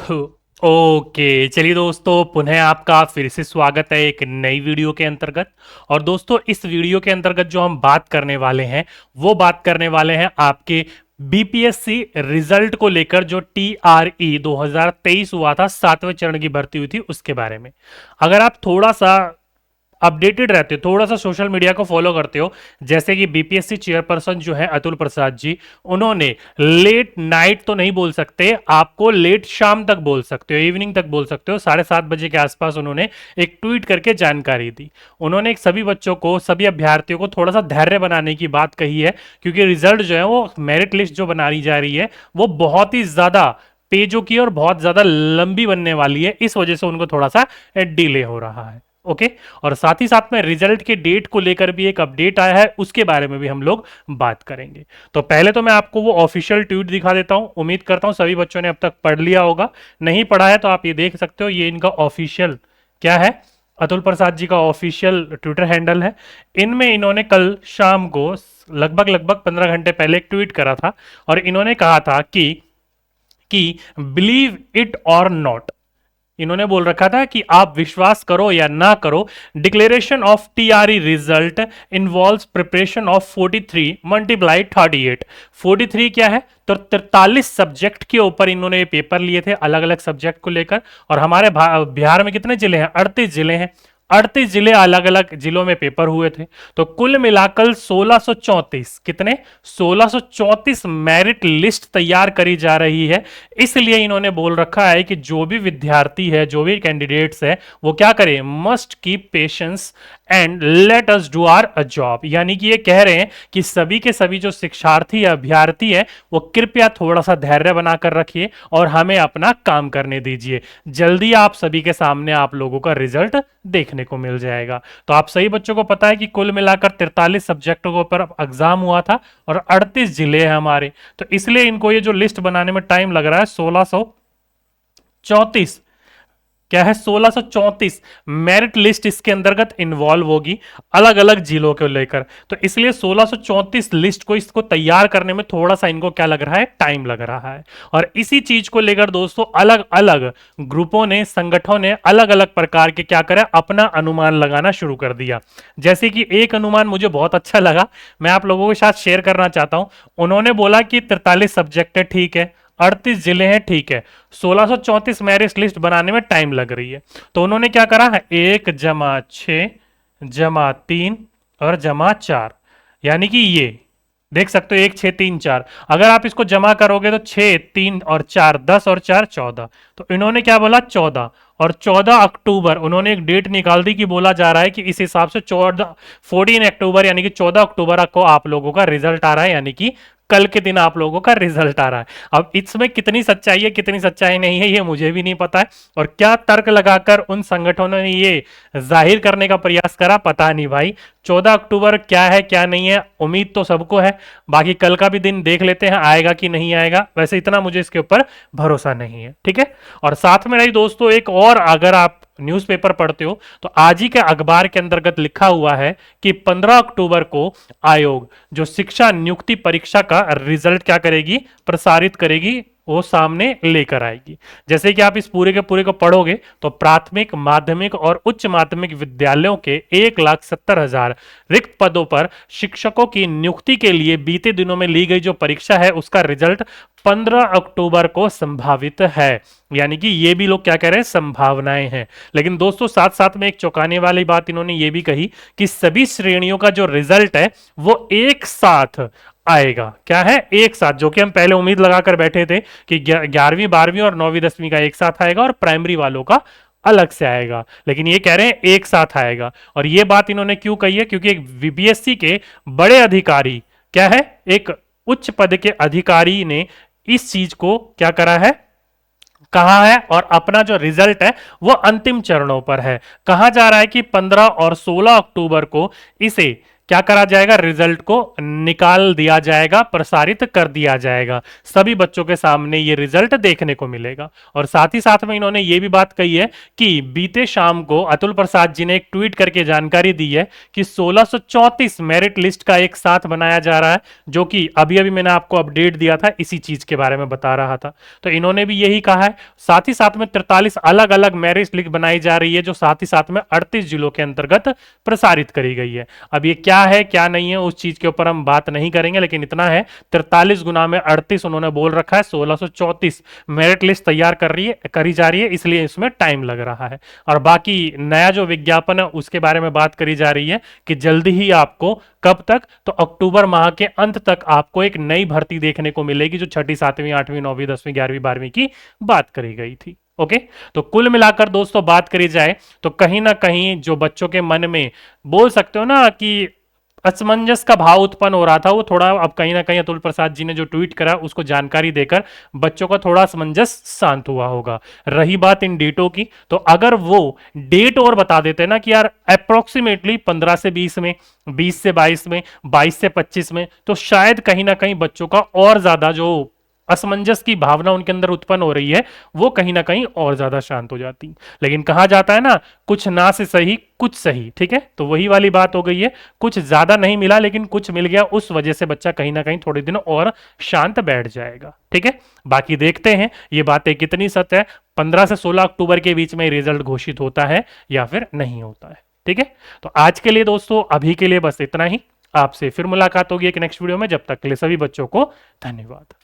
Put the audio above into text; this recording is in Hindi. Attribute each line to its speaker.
Speaker 1: ओके, चलिए दोस्तों, पुनः आपका फिर से स्वागत है एक नई वीडियो के अंतर्गत। और दोस्तों, इस वीडियो के अंतर्गत जो हम बात करने वाले हैं वो बात करने वाले हैं आपके बीपीएससी रिजल्ट को लेकर, जो टीआरई 2023 हुआ था, 7वें चरण की भर्ती हुई थी, उसके बारे में। अगर आप थोड़ा सा अपडेटेड रहते हो, थोड़ा सा सोशल मीडिया को फॉलो करते हो, जैसे कि बीपीएससी चेयरपर्सन जो है अतुल प्रसाद जी, उन्होंने लेट नाइट तो नहीं बोल सकते, आपको लेट शाम तक बोल सकते हो, इवनिंग तक बोल सकते हो, 7:30 बजे के आसपास उन्होंने एक ट्वीट करके जानकारी दी। उन्होंने एक सभी बच्चों को, सभी अभ्यर्थियों को थोड़ा सा धैर्य बनाने की बात कही है, क्योंकि रिजल्ट जो है वो मेरिट लिस्ट जो बनाई जा रही है वो बहुत ही ज्यादा पेजों की और बहुत ज्यादा लंबी बनने वाली है, इस वजह से उनको थोड़ा सा डिले हो रहा है। ओके। और साथ ही साथ में रिजल्ट के डेट को लेकर भी एक अपडेट आया है, उसके बारे में भी हम लोग बात करेंगे। तो पहले तो मैं आपको वो ऑफिशियल ट्वीट दिखा देता हूं। उम्मीद करता हूं सभी बच्चों ने अब तक पढ़ लिया होगा। नहीं पढ़ा है तो आप ये देख सकते हो, ये इनका ऑफिशियल क्या है, अतुल प्रसाद जी का ऑफिशियल ट्विटर हैंडल है। इनमें इन्होंने कल शाम को लगभग लगभग 15 घंटे पहले एक ट्वीट करा था, और इन्होंने कहा था कि बिलीव इट और नॉट, इन्होंने बोल रखा था कि आप विश्वास करो या ना करो, declaration of TRE result involves preparation of 43 multiply 38। 43 क्या है, तो 43 सब्जेक्ट के ऊपर इन्होंने ये पेपर लिए थे, अलग अलग सब्जेक्ट को लेकर। और हमारे बिहार में कितने जिले हैं, 38 जिले हैं। 38 जिले, अलग अलग जिलों में पेपर हुए थे। तो कुल मिलाकर 1634, कितने, 1634 मेरिट लिस्ट तैयार करी जा रही है। इसलिए इन्होंने बोल रखा है कि जो भी विद्यार्थी है, जो भी कैंडिडेट्स है, वो क्या करें, must keep patience and let us do our job. यानी कि ये कह रहे हैं कि सभी के सभी जो शिक्षार्थी या अभ्यर्थी है, वो कृपया थोड़ा सा धैर्य बनाकर रखिए और हमें अपना काम करने दीजिए। जल्दी आप सभी के सामने आप लोगों का रिजल्ट देखने को मिल जाएगा। तो आप सही बच्चों को पता है कि कुल मिलाकर 43 सब्जेक्टों के ऊपर एग्जाम हुआ था और 38 जिले हैं हमारे। तो इसलिए इनको ये जो लिस्ट बनाने में टाइम लग रहा है, 1634 क्या है, 1634 मेरिट लिस्ट इसके अंतर्गत इन्वॉल्व होगी, अलग अलग जिलों को लेकर। तो इसलिए 1634 लिस्ट को, इसको तैयार करने में थोड़ा सा इनको क्या लग रहा है, टाइम लग रहा है। और इसी चीज को लेकर दोस्तों अलग अलग ग्रुपों ने, संगठनों ने अलग अलग प्रकार के क्या करा, अपना अनुमान लगाना शुरू कर दिया। जैसे कि एक अनुमान मुझे बहुत अच्छा लगा, मैं आप लोगों के साथ शेयर करना चाहता हूं। उन्होंने बोला कि 43 सब्जेक्ट है, ठीक है, 38 जिले हैं, ठीक है, 1634 मेरिट लिस्ट बनाने में टाइम लग रही है। तो उन्होंने क्या करा है, 1+6+3 और +4, यानी कि ये देख सकते हो, 1 6 3 4। अगर आप इसको जमा करोगे तो 6 3 और 4 10 और 4 14। तो इन्होंने क्या बोला, 14। और 14 अक्टूबर उन्होंने एक डेट निकाल दी कि बोला जा रहा है कि इस हिसाब से 14 अक्टूबर, यानी कि 14 अक्टूबर को आप लोगों का रिजल्ट आ रहा है, यानी कि कल के दिन आप लोगों का रिजल्ट आ रहा है। अब इसमें कितनी सच्चाई है, कितनी सच्चाई नहीं है, ये मुझे भी नहीं पता है। और क्या तर्क लगाकर उन संगठनों ने ये जाहिर करने का प्रयास करा, पता नहीं भाई। 14 अक्टूबर क्या है क्या नहीं है, उम्मीद तो सबको है। बाकी कल का भी दिन देख लेते हैं आएगा कि नहीं आएगा, वैसे इतना मुझे इसके ऊपर भरोसा नहीं है, ठीक है। और साथ में रही दोस्तों एक और, अगर आप न्यूज़पेपर पढ़ते हो तो आज ही के अखबार के अंतर्गत लिखा हुआ है कि 15 अक्टूबर को आयोग जो शिक्षा नियुक्ति परीक्षा का रिजल्ट क्या करेगी, प्रसारित करेगी, वो सामने लेकर आएगी। जैसे कि आप इस पूरे के पूरे को पढ़ोगे तो प्राथमिक, माध्यमिक और उच्च माध्यमिक विद्यालयों के 1,70,000 रिक्त पदों पर शिक्षकों की नियुक्ति के लिए बीते दिनों में ली गई जो परीक्षा है, उसका रिजल्ट 15 अक्टूबर को संभावित है। यानी कि ये भी लोग क्या कह रहे हैं, संभावनाएं हैं। लेकिन दोस्तों साथ साथ में एक चौंकाने वाली बात इन्होंने ये भी कही कि सभी श्रेणियों का जो रिजल्ट है वो एक साथ आएगा। क्या है, एक साथ, जो कि हम पहले उम्मीद लगाकर बैठे थे कि 11वीं 12वीं और 9वीं 10वीं का एक साथ आएगा और प्राइमरी वालों का अलग से आएगा। लेकिन ये कह रहे हैं एक साथ आएगा। और ये बात इन्होंने क्यों कही है, क्योंकि एक बीपीएससी के बड़े अधिकारी, क्या है, एक उच्च पद के अधिकारी ने इस चीज को क्या करा है, कहा है, और अपना जो रिजल्ट है वो अंतिम चरणों पर है। कहा जा रहा है कि 15 और 16 अक्टूबर को इसे क्या करा जाएगा, रिजल्ट को निकाल दिया जाएगा, प्रसारित कर दिया जाएगा, सभी बच्चों के सामने ये रिजल्ट देखने को मिलेगा। और साथ ही साथ में इन्होंने ये भी बात कही है कि बीते शाम को अतुल प्रसाद जी ने एक ट्वीट करके जानकारी दी है कि 1634 मेरिट लिस्ट का एक साथ बनाया जा रहा है, जो कि अभी अभी मैंने आपको अपडेट दिया था, इसी चीज के बारे में बता रहा था। तो इन्होंने भी यही कहा है। साथ ही साथ में 43 अलग अलग मेरिट लिस्ट बनाई जा रही है, जो साथ ही साथ में 38 जिलों के अंतर्गत प्रसारित करी गई है। अब ये क्या है क्या नहीं है उस चीज के ऊपर हम बात नहीं करेंगे, लेकिन इतना है 43 गुना में 38 उन्होंने बोल रखा है, 1634 मेरिट लिस्ट तैयार करी जा रही है, इसलिए इसमें टाइम लग रहा है। और बाकी नया जो विज्ञापन है उसके बारे में बात करी जा रही है कि जल्दी ही आपको, कब तक, तो अक्टूबर माह के अंत तक आपको एक नई भर्ती देखने को मिलेगी, जो छठी, सातवीं, आठवीं, नौवीं, 10वीं, 11वीं, 12वीं की बात करी गई थी। ओके, तो कुल मिलाकर दोस्तों बात करी जाए तो कहीं ना कहीं जो बच्चों के मन में बोल सकते हो ना कि असमंजस का भाव उत्पन्न हो रहा था, वो थोड़ा अब कहीं ना कहीं अतुल प्रसाद जी ने जो ट्वीट करा उसको जानकारी देकर बच्चों का थोड़ा असमंजस शांत हुआ होगा। रही बात इन डेटों की, तो अगर वो डेट और बता देते ना कि यार अप्रोक्सीमेटली 15 से 20 में, 20 से 22 में, 22 से 25 में, तो शायद कहीं ना कहीं बच्चों का और ज्यादा जो असमंजस की भावना उनके अंदर उत्पन्न हो रही है वो कहीं ना कहीं और ज्यादा शांत हो जाती। लेकिन कहा जाता है ना, कुछ ना से सही कुछ सही, ठीक है, तो वही वाली बात हो गई है। कुछ ज्यादा नहीं मिला लेकिन कुछ मिल गया, उस वजह से बच्चा कहीं ना कहीं थोड़े दिन और शांत बैठ जाएगा। ठीक है, बाकी देखते हैं ये बातें कितनी सत्य है, 15 से 16 अक्टूबर के बीच में रिजल्ट घोषित होता है या फिर नहीं होता है। ठीक है, तो आज के लिए दोस्तों अभी के लिए बस इतना ही। आपसे फिर मुलाकात होगी एक नेक्स्ट वीडियो में, जब तक के लिए सभी बच्चों को धन्यवाद।